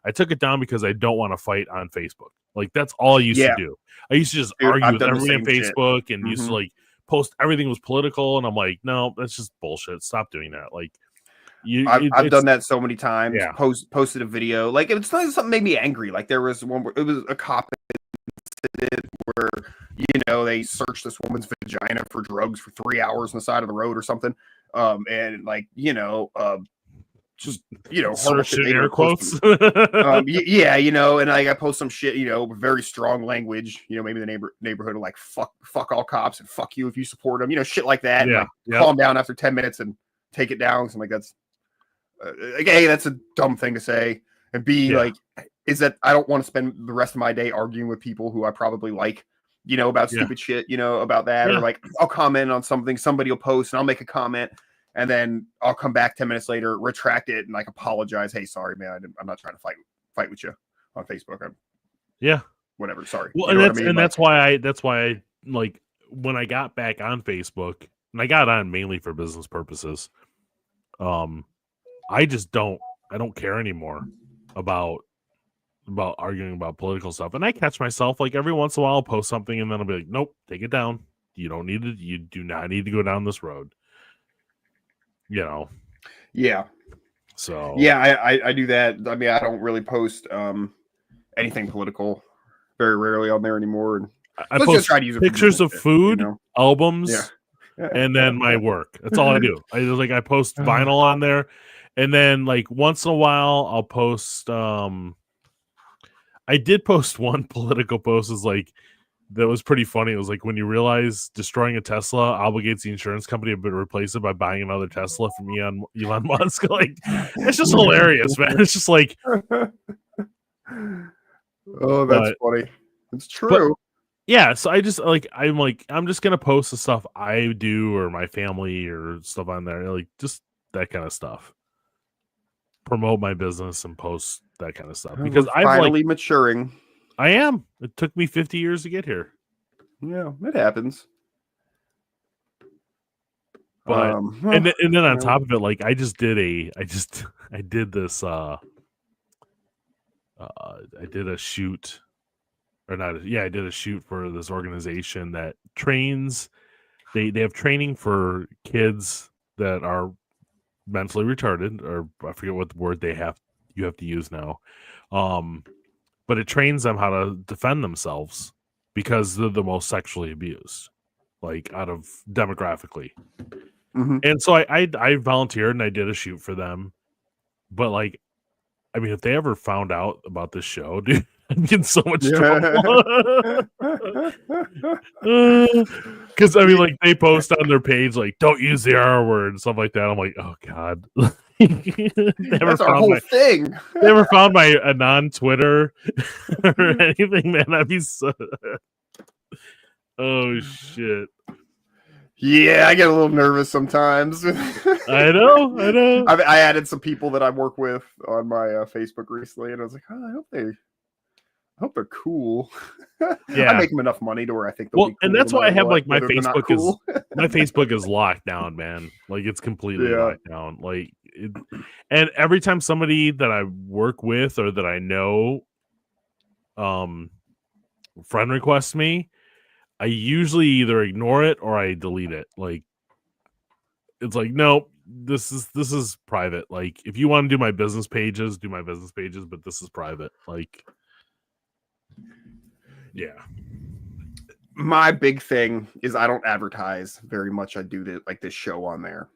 B: I took it down because I don't want to fight on Facebook. Like that's all I used to do. I used to just argue with everybody on Facebook and used to like post everything was political, and I'm like, no, that's just bullshit. Stop doing that. Like,
C: I've done that so many times.
B: Yeah.
C: Posted a video, like it's not something made me angry. Like there was one where it was a cop incident where they searched this woman's vagina for drugs for 3 hours on the side of the road or something, and like just
B: search in air quotes.
C: Yeah, and like I post some shit, with very strong language, maybe the neighborhood are like fuck all cops and fuck you if you support them, shit like that.
B: Yeah,
C: and calm down after 10 minutes and take it down. So I'm like, that's A, that's a dumb thing to say, and B, like, is that I don't want to spend the rest of my day arguing with people who I probably like, about stupid shit, about that, or like I'll comment on something, somebody will post and I'll make a comment. And then I'll come back 10 minutes later, retract it, and like apologize. Hey, sorry, man. I'm not trying to fight with you on Facebook. Whatever. Sorry.
B: Well, that's why I like when I got back on Facebook, and I got on mainly for business purposes. I don't care anymore about arguing about political stuff. And I catch myself like every once in a while I'll post something and then I'll be like, nope, take it down. You do not need to go down this road.
C: Yeah.
B: So
C: yeah, I do that. I mean, I don't really post anything political very rarely on there anymore. And
B: I
C: so
B: post
C: try to use it for
B: pictures
C: business
B: of
C: shit,
B: food,
C: you know?
B: albums,
C: Yeah.
B: and then my work. That's all I do. I post vinyl on there, and then like once in a while I'll post. I did post one political post. Is like that was pretty funny. It was like when you realize destroying a Tesla obligates the insurance company to replace it by buying another Tesla from Elon Musk. Like it's just hilarious, man. It's just like,
C: oh, that's funny. It's true.
B: Yeah, so I'm just gonna post the stuff I do or my family or stuff on there, like just that kind of stuff. Promote my business and post that kind of stuff because
C: We're
B: I'm
C: finally maturing.
B: I am. It took me 50 years to get here.
C: Yeah, it happens.
B: But and then on top of it, like I did this I did a shoot or not I did a shoot for this organization that trains they have training for kids that are mentally retarded, or I forget what the word you have to use now. But it trains them how to defend themselves because they're the most sexually abused, like out of demographically.
C: Mm-hmm.
B: And so I volunteered and I did a shoot for them. But like, I mean, if they ever found out about this show, dude, I'd get in so much trouble. Because I mean, like they post on their page like, "Don't use the R word" and stuff like that. I'm like, oh god.
C: That's our whole thing.
B: Never found my anon Twitter or anything, man. I'd be so. Oh shit.
C: Yeah, I get a little nervous sometimes.
B: I know.
C: I added some people that I work with on my Facebook recently, and I was like, oh, I hope they're cool.
B: Yeah,
C: I make them enough money to where I think they'll be cool,
B: and that's why I have like my Facebook
C: cool.
B: my Facebook is locked down, man. Like it's completely locked down. Like, and every time somebody that I work with or that I know, friend requests me, I usually either ignore it or I delete it. Like, it's like, nope, this is private. Like, if you want to do my business pages, but this is private. Like, yeah.
C: My big thing is I don't advertise very much. I do this show on there.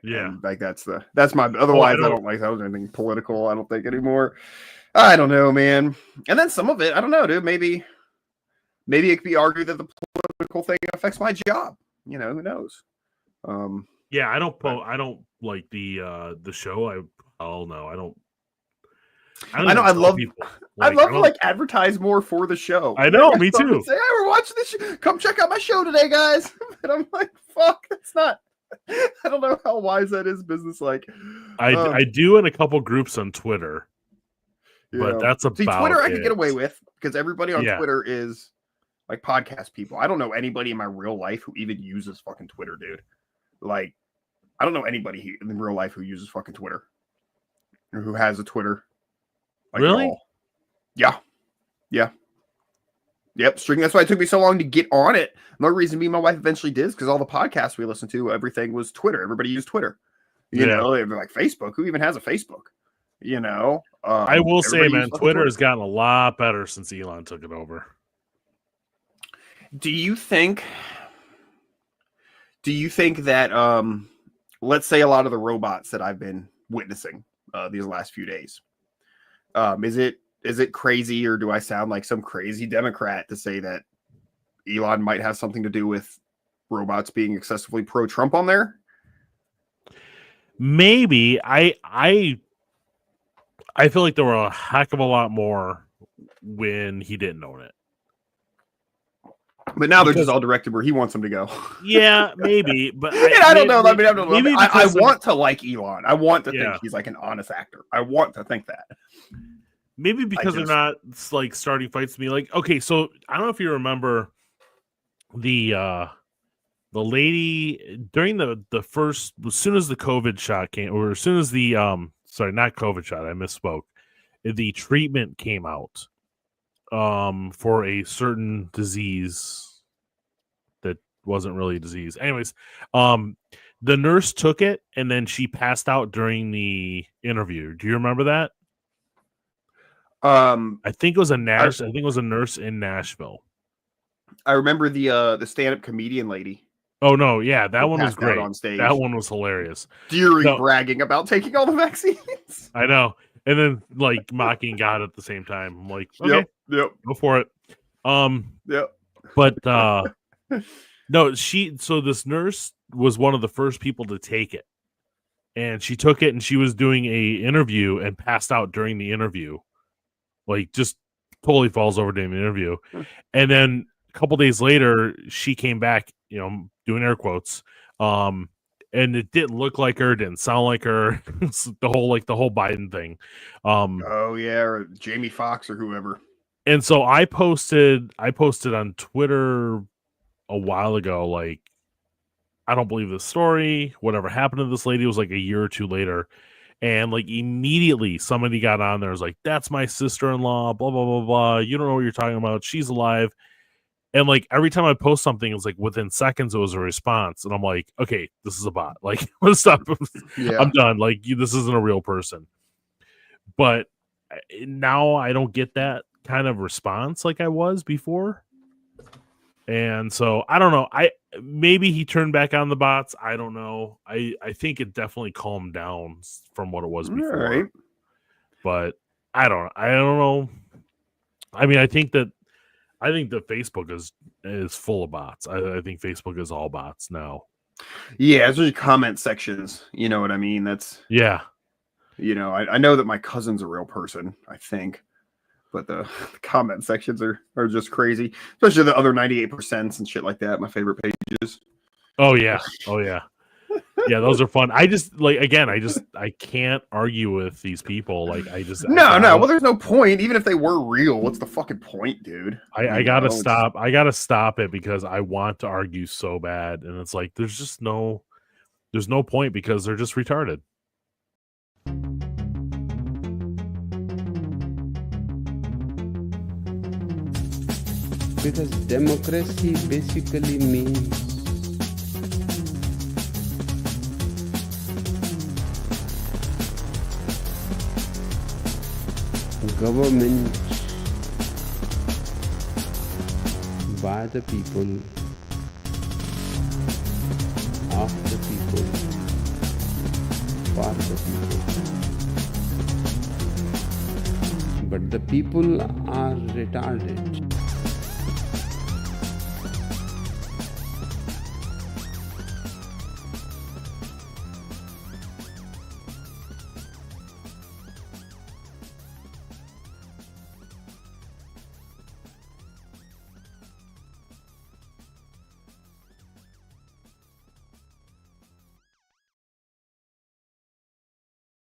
B: Yeah.
C: And, like that's my otherwise I don't like anything political, I don't think anymore. I don't know, man. And then some of it, I don't know, dude. Maybe it could be argued that the political thing affects my job. You know, who knows?
B: Yeah, I don't like the show. I don't. I love people.
C: I'd love to advertise more for the show.
B: I know, me too.
C: Say, hey, we're watching this show. Come check out my show today, guys. And I'm like, fuck, that's not. I don't know how wise that is business like.
B: I do in a couple groups on Twitter, but that's about
C: Twitter I
B: it.
C: could get away with because everybody on Twitter is like podcast people. I don't know anybody in my real life who even uses fucking Twitter, dude. Like, I don't know anybody in real life who uses fucking Twitter or who has a Twitter. Like,
B: really?
C: Yeah. Yep. Streaming. That's why it took me so long to get on it. Another reason me and my wife eventually did is because all the podcasts we listened to, everything was Twitter. Everybody used Twitter. You know, they're like Facebook. Who even has a Facebook? You know,
B: I will say, man, Twitter has gotten a lot better since Elon took it over.
C: Do you think that let's say a lot of the robots that I've been witnessing these last few days, is it crazy, or do I sound like some crazy Democrat to say that Elon might have something to do with robots being excessively pro-Trump on there?
B: Maybe. I feel like there were a heck of a lot more when he didn't own it.
C: But now they're just all directed where he wants them to go.
B: Yeah, maybe. But
C: I don't know. I want to like Elon. I want to think he's like an honest actor. I want to think that.
B: Maybe because they're not like starting fights to me. Like, okay, so I don't know if you remember the lady during the first, as soon as the COVID shot came, or as soon as the not COVID shot, I misspoke. The treatment came out for a certain disease that wasn't really a disease. Anyways, the nurse took it and then she passed out during the interview. Do you remember that? I think it was a I think it was a nurse in Nashville.
C: I remember the stand-up comedian lady.
B: Oh no, yeah, that one was
C: passed out
B: great.
C: on stage.
B: That one was hilarious.
C: Fury bragging about taking all the vaccines.
B: I know. And then like mocking God at the same time. I'm like, okay,
C: yep,
B: go for it.
C: Yep.
B: But no, so this nurse was one of the first people to take it. And she took it and she was doing a interview and passed out during the interview. Like just totally falls over during the interview. And then a couple days later, she came back, you know, doing air quotes. And it didn't look like her, didn't sound like her. the whole Biden thing.
C: Oh yeah, or Jamie Foxx or whoever.
B: And so I posted on Twitter a while ago, like, I don't believe this story. Whatever happened to this lady was like a year or two later. And like immediately somebody got on there, was like, that's my sister-in-law, blah, blah, blah, blah. You don't know what you're talking about. She's alive. And like every time I post something, it's like within seconds it was a response. And I'm like, okay, this is a bot. Like, let's stop.
C: Yeah.
B: I'm done. Like, this isn't a real person. But now I don't get that kind of response like I was before. And so I don't know. Maybe he turned back on the bots. I don't know. I think it definitely calmed down from what it was before.
C: Right.
B: But I don't know. I mean, I think that Facebook is full of bots. I think Facebook is all bots now.
C: Yeah, especially comment sections. You know what I mean? That's You know, I know that my cousin's a real person, I think. But the comment sections are just crazy, especially the other 98% and shit like that. My favorite pages.
B: Oh yeah, yeah. Those are fun. I just I can't argue with these people. Like no.
C: Well, there's no point. Even if they were real, what's the fucking point, dude?
B: I gotta stop. I gotta stop it because I want to argue so bad, and it's like there's no point because they're just retarded.
F: Because democracy basically means government by the people, of the people, for the people. But the people are retarded.